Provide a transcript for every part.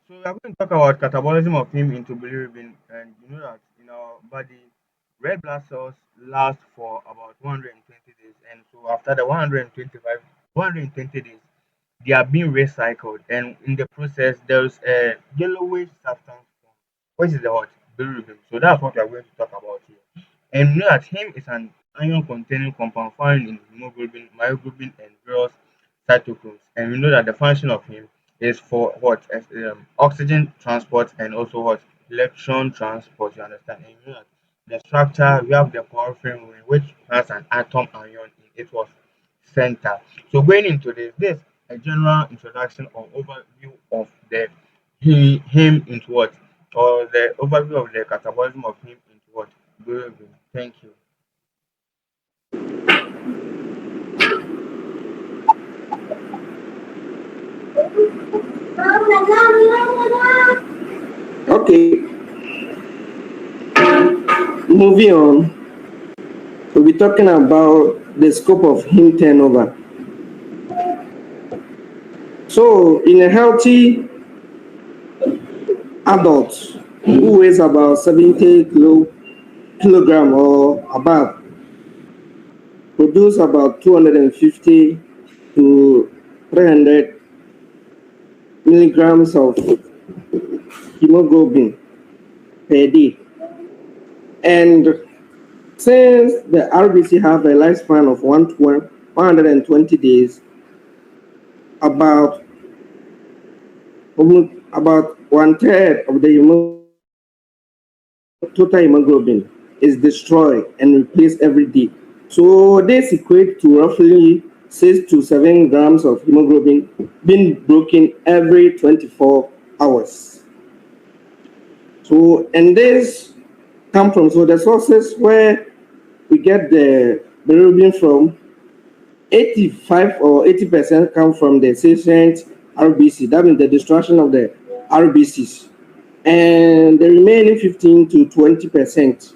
So we are going to talk about catabolism of heme into bilirubin, and you know that in our body, red blood cells last for about 120 days, and so after the 120 days, they are being recycled, and in the process, there's a yellowish substance form, which is the what bilirubin. So that's what we are going to talk about here. And you know that heme is an iron-containing compound found in hemoglobin, myoglobin, and various cytochromes. And we know that the function of heme is for what oxygen transport and also what electron transport. You understand? And you know that the structure we have the porphyrin ring, which has an atom ion in its what center. So going into this a general introduction or overview of the heme into what, or the overview of the catabolism of heme into what bilirubin. Thank you. Okay, moving on, we'll be talking about the scope of heme turnover. So, in a healthy adult who weighs about 70 kilogram or above, produce about 250 to 300 milligrams of hemoglobin per day. And since the RBC have a lifespan of 120 days, about one third of the total hemoglobin is destroyed and replaced every day. So this equates to roughly 6 to 7 grams of hemoglobin being broken every 24 hours. So, and this come from, so the sources where we get the bilirubin from, 85 or 80% come from the sacient RBC, that means the destruction of the RBCs. And the remaining 15 to 20%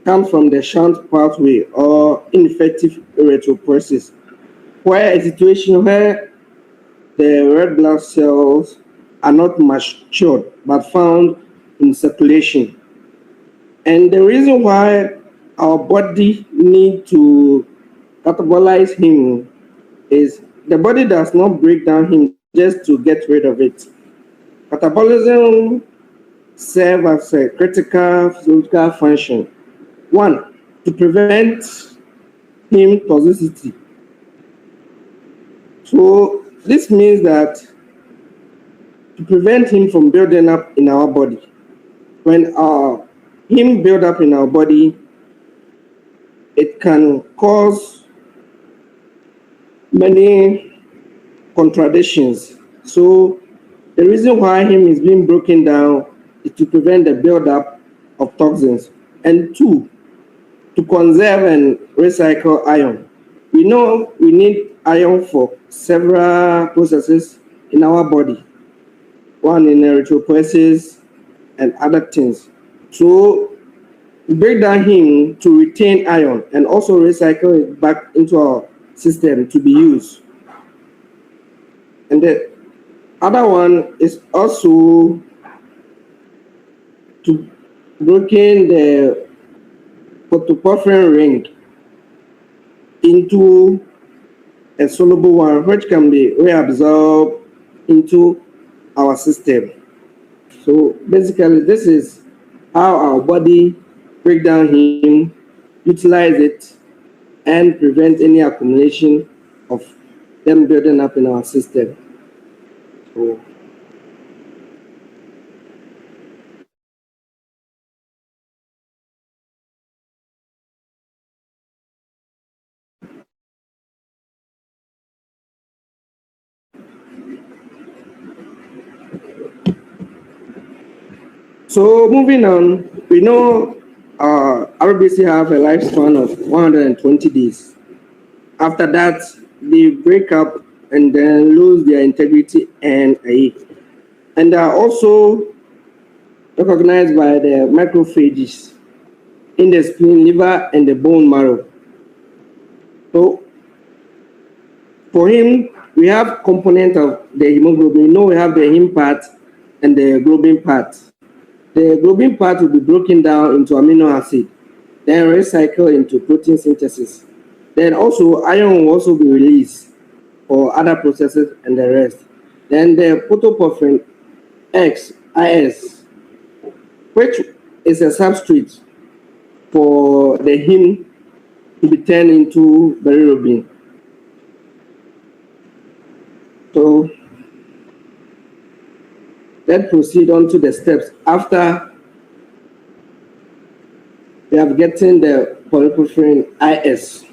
comes from the shunt pathway or ineffective erythropoiesis, where a situation where the red blood cells are not matured but found in circulation. And the reason why our body need to catabolize heme is the body does not break down heme just to get rid of it. Catabolism serves as a critical physiological function. One, to prevent heme toxicity. So this means that to prevent heme from building up in our body. When our heme build up in our body, it can cause many contradictions. So the reason why heme is being broken down is to prevent the buildup of toxins. And two, to conserve and recycle iron. We know we need iron for several processes in our body. One in erythropoiesis and other things. So we break down heme to retain iron and also recycle it back into our system to be used. And the other one is also to breaking the porphyrin ring into a soluble one which can be reabsorbed into our system. So basically this is how our body break down heme, utilize it, and prevent any accumulation of them building up in our system. So moving on, we know RBC have a lifespan of 120 days. After that, they break up and then lose their integrity and they are also recognized by the macrophages in the spleen, liver, and the bone marrow. So for him, we have component of the hemoglobin. We know we have the heme part and the globin part. The globin part will be broken down into amino acid, then recycled into protein synthesis. Then also iron will also be released for other processes and the rest. Then the protoporphyrin X, IS, which is a substrate for the heme to be turned into bilirubin. So let's proceed on to the steps after we have gotten the polyporphyrin IS.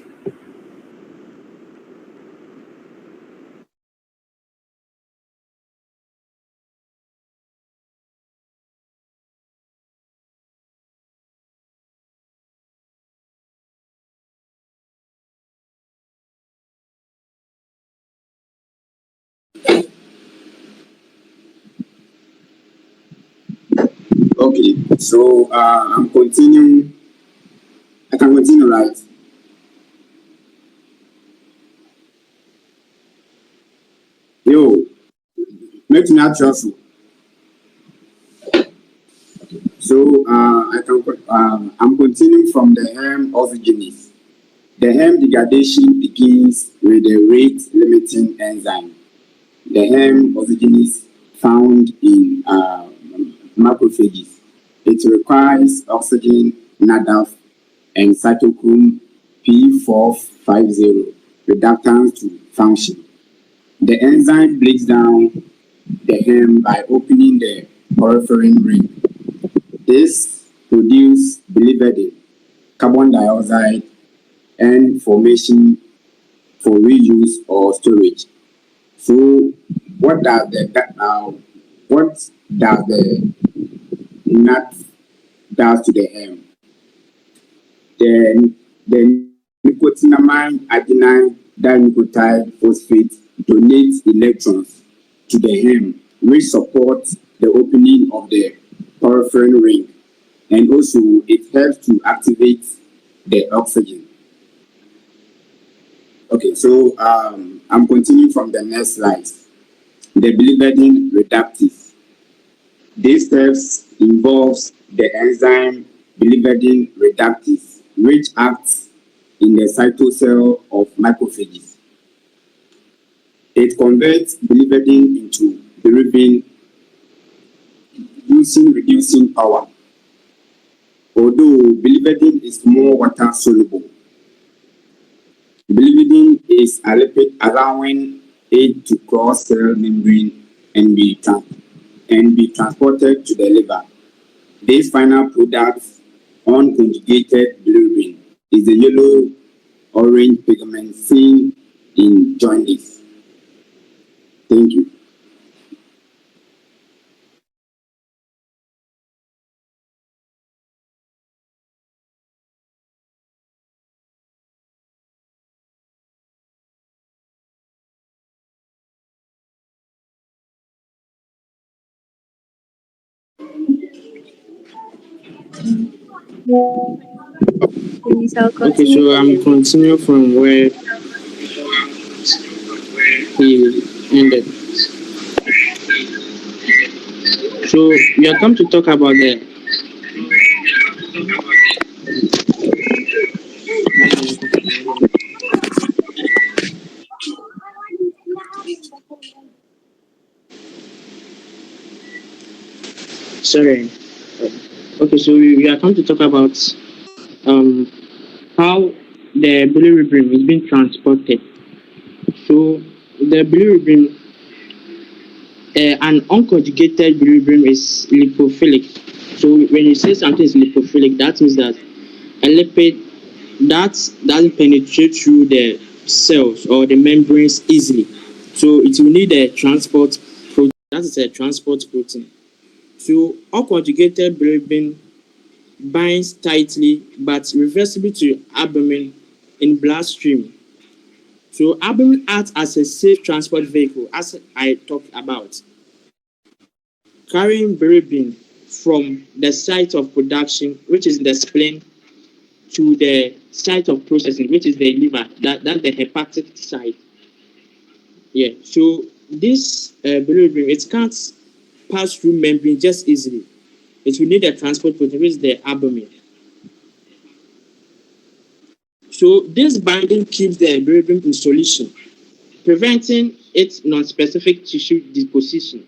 Okay, so I'm continuing. I can continue, right? Yo, make not trust. So I'm continuing from the heme oxygenase. The heme degradation begins with the rate limiting enzyme. The heme oxygenase found in macrophages. It requires oxygen, NADAF, and cytochrome P450 reductase to function. The enzyme breaks down the heme by opening the porphyrin ring. This produces bilirubin, carbon dioxide, and formation for reuse or storage. So, what does the nut does to the heme? The nicotinamide adenine dinucleotide phosphate donates electrons to the heme, which supports the opening of the porphyrin ring, and also it helps to activate the oxygen. Okay, so I'm continuing from the next slide. The bilirubin reductase. These steps involves the enzyme bilirubin reductase, which acts in the cytosol of macrophages. It converts bilirubin into bilirubin using reducing power. Although bilirubin is more water soluble, bilirubin is a lipid allowing it to cross cell membrane and be transported to the liver. This final product, unconjugated bilirubin, is the yellow-orange pigment seen in jaundice. Thank you. Please, I'll Okay, continue. so I'm continuing from where he ended. So we are come to talk about the sorry. Okay, so we are come to talk about um how the bilirubin is being transported. So the bilirubin, an unconjugated bilirubin is lipophilic. So when you say something is lipophilic, that means that a lipid that doesn't penetrate through the cells or the membranes easily. So it will need a transport protein. That is a transport protein. So unconjugated bilirubin binds tightly but reversibly to albumin in bloodstream. So albumin acts as a safe transport vehicle, as I talked about, carrying bilirubin from the site of production, which is the spleen, to the site of processing, which is the liver, that's the hepatic site. Yeah. So this bilirubin, it can't pass through membrane just easily. It will need a transport protein, which is the albumin. So this binding keeps the bilirubin in solution, preventing its non-specific tissue deposition,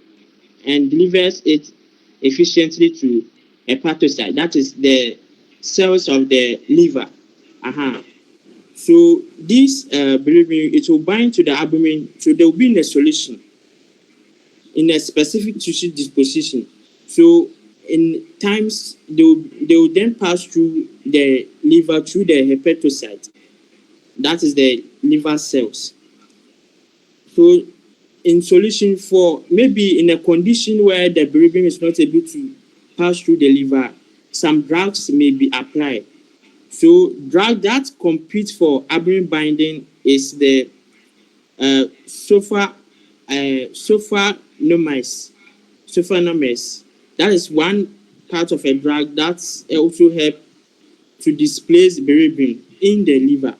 and delivers it efficiently to hepatocyte. That is the cells of the liver. So this bilirubin, it will bind to the albumin, so they will be in a solution in a specific tissue disposition. So in times they will then pass through the liver through the hepatocyte. That is the liver cells. So in solution, for maybe in a condition where the bilirubin is not able to pass through the liver, some drugs may be applied. So drug that compete for albumin binding is the sulfonylureas. That is one part of a drug that also help to displace bilirubin in the liver.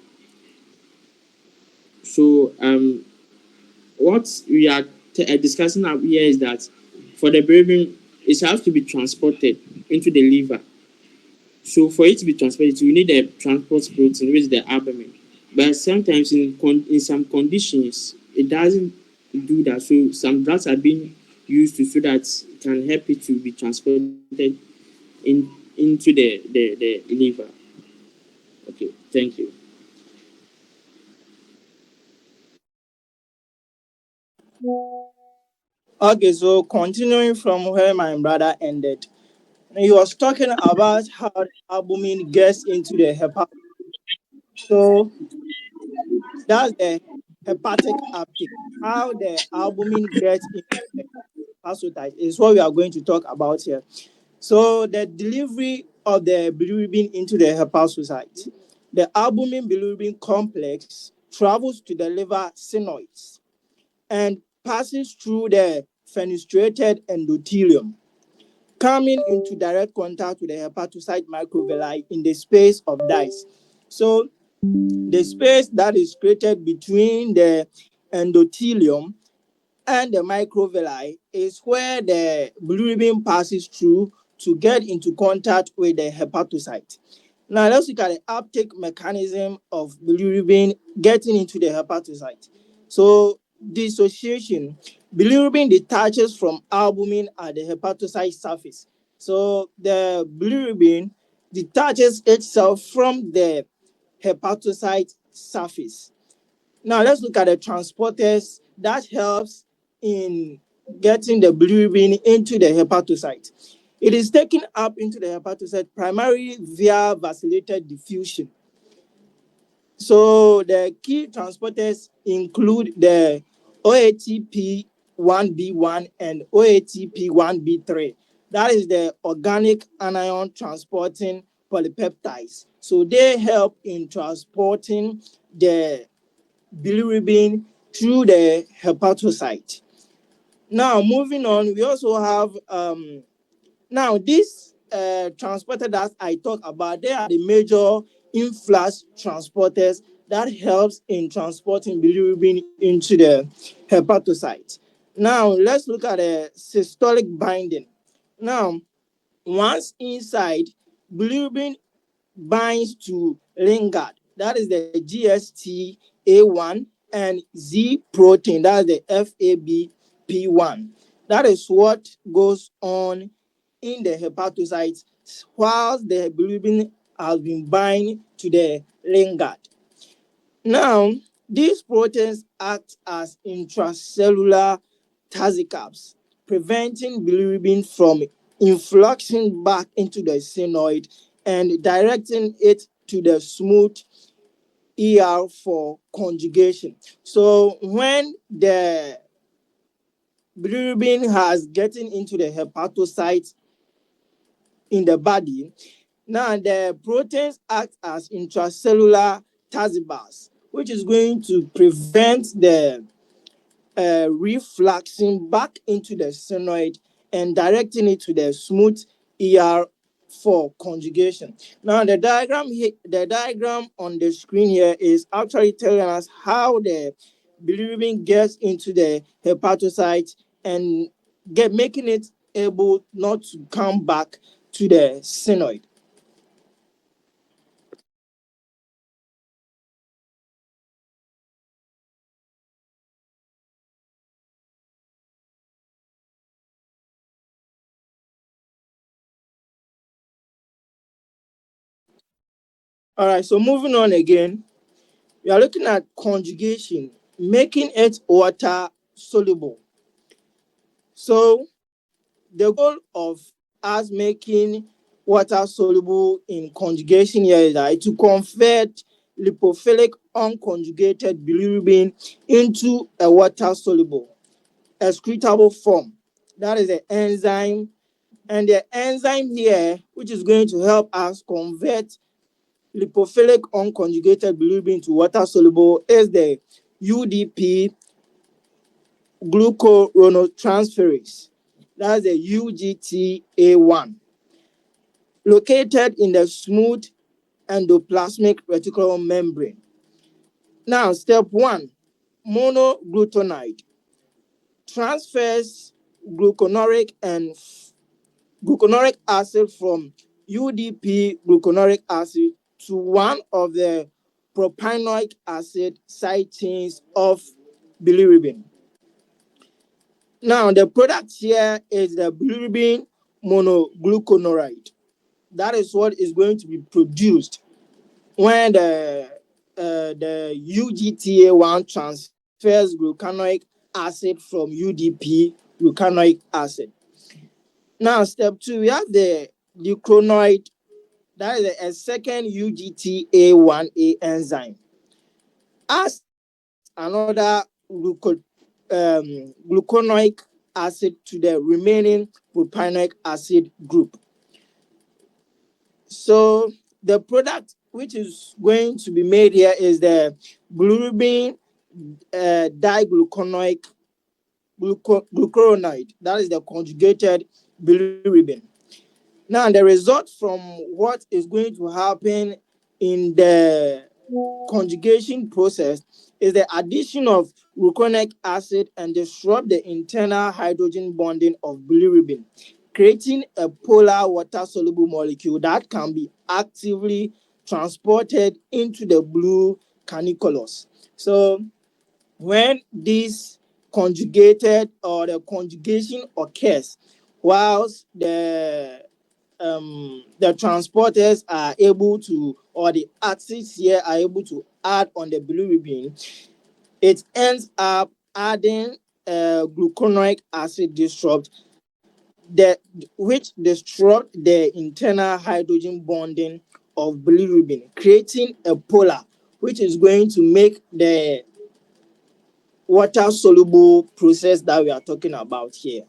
So what we are discussing up here is that for the bilirubin, it has to be transported into the liver. So for it to be transported, we need a transport protein, which is the albumin. But sometimes in some conditions, it doesn't do that. So some drugs are being used so that it can help it to be transported into the liver. Okay, thank you. Okay, so continuing from where my brother ended, he was talking about how the albumin gets into the hepatic. So that's the hepatic uptake. How the albumin gets into the hepatocyte is what we are going to talk about here. So the delivery of the bilirubin into the hepatocyte. The albumin bilirubin complex travels to the liver sphenoids and passes through the fenestrated endothelium, coming into direct contact with the hepatocyte microvilli in the space of DICE. So the space that is created between the endothelium and the microvilli is where the bilirubin passes through to get into contact with the hepatocyte. Now let's look at the uptake mechanism of bilirubin getting into the hepatocyte. So dissociation, bilirubin detaches from albumin at the hepatocyte surface. So the bilirubin detaches itself from the hepatocyte surface. Now let's look at the transporters that helps in getting the bilirubin into the hepatocyte. It is taken up into the hepatocyte primarily via vasylated diffusion. So the key transporters include the OATP1B1 and OATP1B3. That is the organic anion transporting polypeptides. So they help in transporting the bilirubin through the hepatocyte. Now, moving on, we also have now this transporter that I talk about. They are the major influx transporters that helps in transporting bilirubin into the hepatocyte. Now, let's look at the systolic binding. Now, once inside, bilirubin binds to ligand, that is the GST-A1, and Z protein, that is the FABP1. That is what goes on in the hepatocyte whilst the bilirubin has been bind to the ligand. Now, these proteins act as intracellular taxicabs, preventing bilirubin from influxing back into the sphenoid and directing it to the smooth ER for conjugation. So when the bilirubin has gotten into the hepatocyte in the body, now the proteins act as intracellular taxibars, which is going to prevent the refluxing back into the sphenoid and directing it to the smooth ER for conjugation. Now the diagram on the screen here is actually telling us how the bilirubin gets into the hepatocyte and making it able not to come back to the sphenoid. All right, so moving on again, we are looking at conjugation, making it water soluble. So the goal of us making water soluble in conjugation here is that to convert lipophilic unconjugated bilirubin into a water soluble, excretable form. That is the enzyme. And the enzyme here, which is going to help us convert lipophilic unconjugated bilirubin to water soluble, is the UDP glucuronotransferase. That's the UGTA1, located in the smooth endoplasmic reticulum membrane. Now, step 1, monoglutamide transfers gluconoric acid from UDP gluconoric acid to one of the propanoic acid side chains of bilirubin. Now, the product here is the bilirubin monogluconoride. That is what is going to be produced when the UGTA1 transfers glucanoic acid from UDP glucanoic acid. Now, step 2, we have the gluconoid. That is a second UGTA1A enzyme. As another glucanoic acid to the remaining propanoic acid group. So the product which is going to be made here is the bilirubin diglucuronide. That is the conjugated bilirubin. Now, the result from what is going to happen in the conjugation process is the addition of gluconic acid and disrupt the internal hydrogen bonding of bilirubin, creating a polar water-soluble molecule that can be actively transported into the blue caniculus. So when this conjugated or the conjugation occurs, whilst the transporters are able to, or the acids here are able to add on the bilirubin, it ends up adding gluconic acid which disrupt the internal hydrogen bonding of bilirubin, creating a polar, which is going to make the water soluble process that we are talking about here.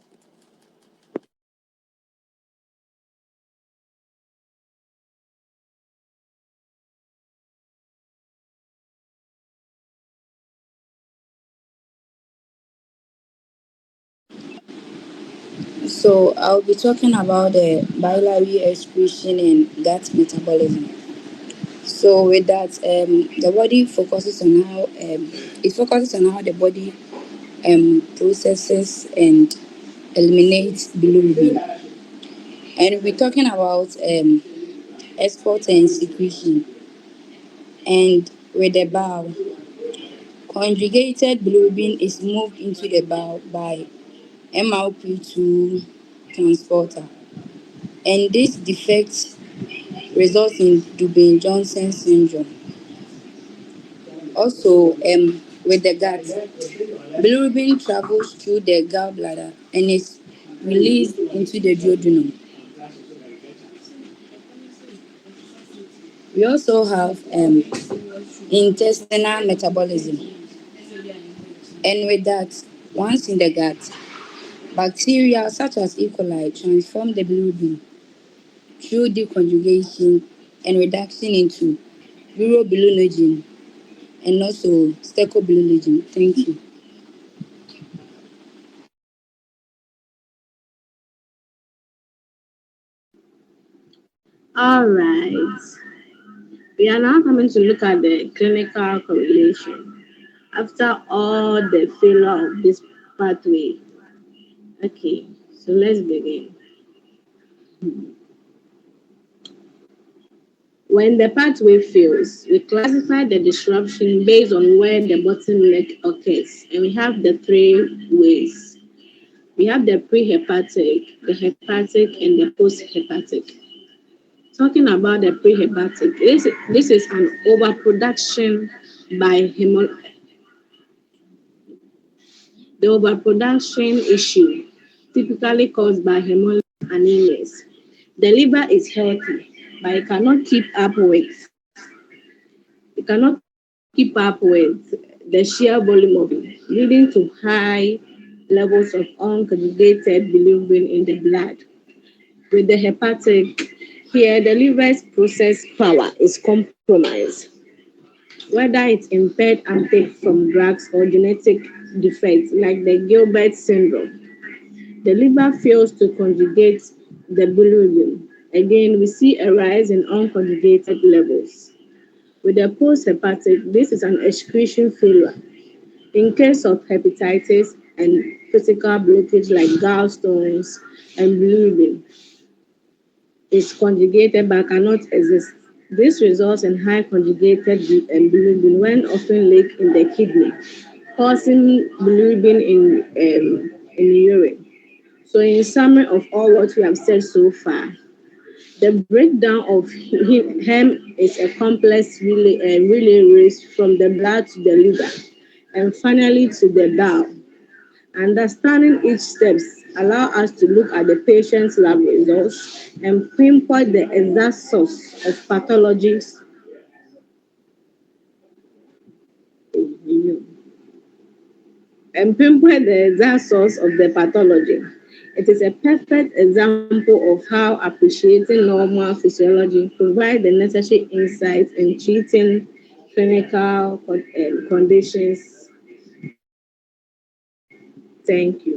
So I'll be talking about the biliary excretion and gut metabolism. So with that, the body focuses on how the body processes and eliminates bilirubin, and we're talking about export and secretion. And with the bowel, conjugated bilirubin is moved into the bowel by MRP2 transporter, and this defect results in Dubin-Johnson syndrome. Also, with the gut, bilirubin travels through the gallbladder and is released into the duodenum. We also have intestinal metabolism, and with that, once in the gut, bacteria such as E. coli transform the bilirubin through deconjugation and reduction into urobilinogen and also stecobilinogen. Thank you. All right. We are now coming to look at the clinical correlation after all the failure of this pathway. Okay. So let's begin. When the pathway fails, we classify the disruption based on where the bottleneck occurs, and we have the three ways. We have the pre-hepatic, the hepatic, and the post-hepatic. Talking about the pre-hepatic, this is an overproduction by the overproduction issue, typically caused by hemolytic anemias. The liver is healthy, but it cannot keep up with the sheer volume of it, leading to high levels of unconjugated bilirubin in the blood. With the hepatic, here the liver's process power is compromised, whether it's impaired uptake from drugs or genetic defects like the Gilbert syndrome. The liver fails to conjugate the bilirubin. Again, we see a rise in unconjugated levels. With the post-hepatic, this is an excretion failure. In case of hepatitis and critical blockage like gallstones and bilirubin, is conjugated but cannot exist. This results in high conjugated bilirubin when often leak in the kidney, causing bilirubin in the urine. So, in summary of all what we have said so far, the breakdown of heme is a complex relay race from the blood to the liver and finally to the bowel. Understanding each steps allow us to look at the patient's lab results and pinpoint the exact source of pathologies of the pathology. It is a perfect example of how appreciating normal physiology provides the necessary insights in treating clinical conditions. Thank you.